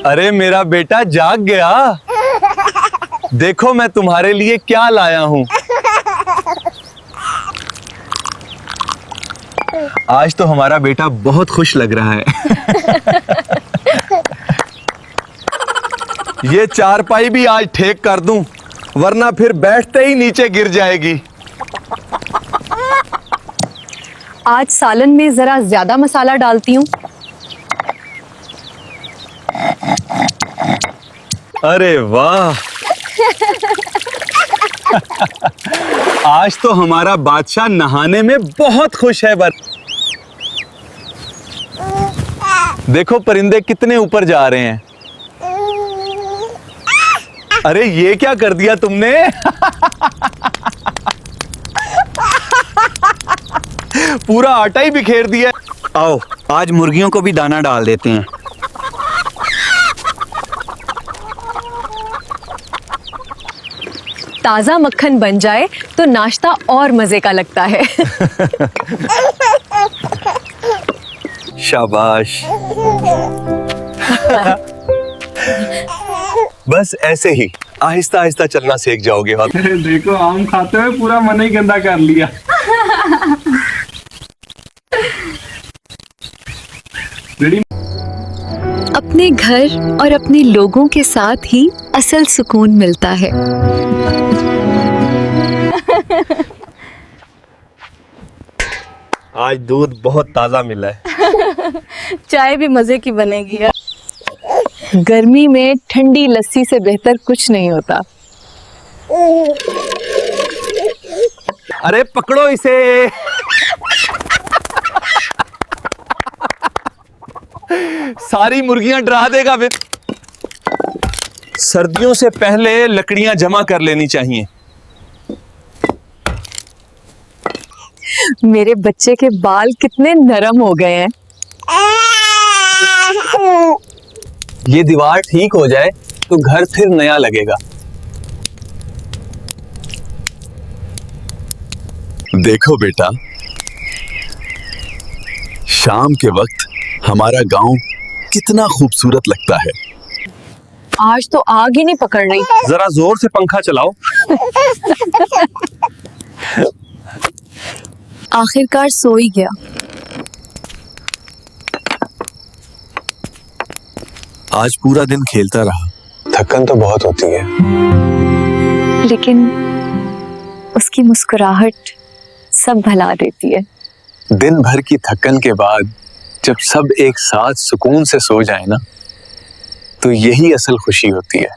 अरे मेरा बेटा जाग गया। देखो मैं तुम्हारे लिए क्या लाया हूँ। आज तो हमारा बेटा बहुत खुश लग रहा है। ये चारपाई भी आज ठीक कर दूं, वरना फिर बैठते ही नीचे गिर जाएगी। आज सालन में जरा ज्यादा मसाला डालती हूँ। अरे वाह। आज तो हमारा बादशाह नहाने में बहुत खुश है। देखो परिंदे कितने ऊपर जा रहे हैं। अरे ये क्या कर दिया तुमने? पूरा आटा ही बिखेर दिया। आओ आज मुर्गियों को भी दाना डाल देते हैं। ताजा मक्खन बन जाए तो नाश्ता और मजे का लगता है। शाबाश। बस ऐसे ही आहिस्ता आहिस्ता चलना सीख जाओगे। देखो आम खाते हुए पूरा मन ही गंदा कर लिया। अपने घर और अपने लोगों के साथ ही असल सुकून मिलता है। आज दूध बहुत ताजा मिला है। चाय भी मजे की बनेगी यार। गर्मी में ठंडी लस्सी से बेहतर कुछ नहीं होता। अरे पकड़ो इसे। सारी मुर्गियां डरा देगा फिर। सर्दियों से पहले लकड़ियां जमा कर लेनी चाहिए। मेरे बच्चे के बाल कितने नरम हो गए हैं। ये दीवार ठीक हो जाए तो घर फिर नया लगेगा। देखो बेटा, शाम के वक्त हमारा गांव कितना खूबसूरत लगता है। आज तो आग ही नहीं पकड़ रही। जरा जोर से पंखा चलाओ। आखिरकार सो ही गया। आज पूरा दिन खेलता रहा, थकन तो बहुत होती है। लेकिन उसकी मुस्कुराहट सब भुला देती है। दिन भर की थकन के बाद जब सब एक साथ सुकून से सो जाए ना, तो यही असल खुशी होती है।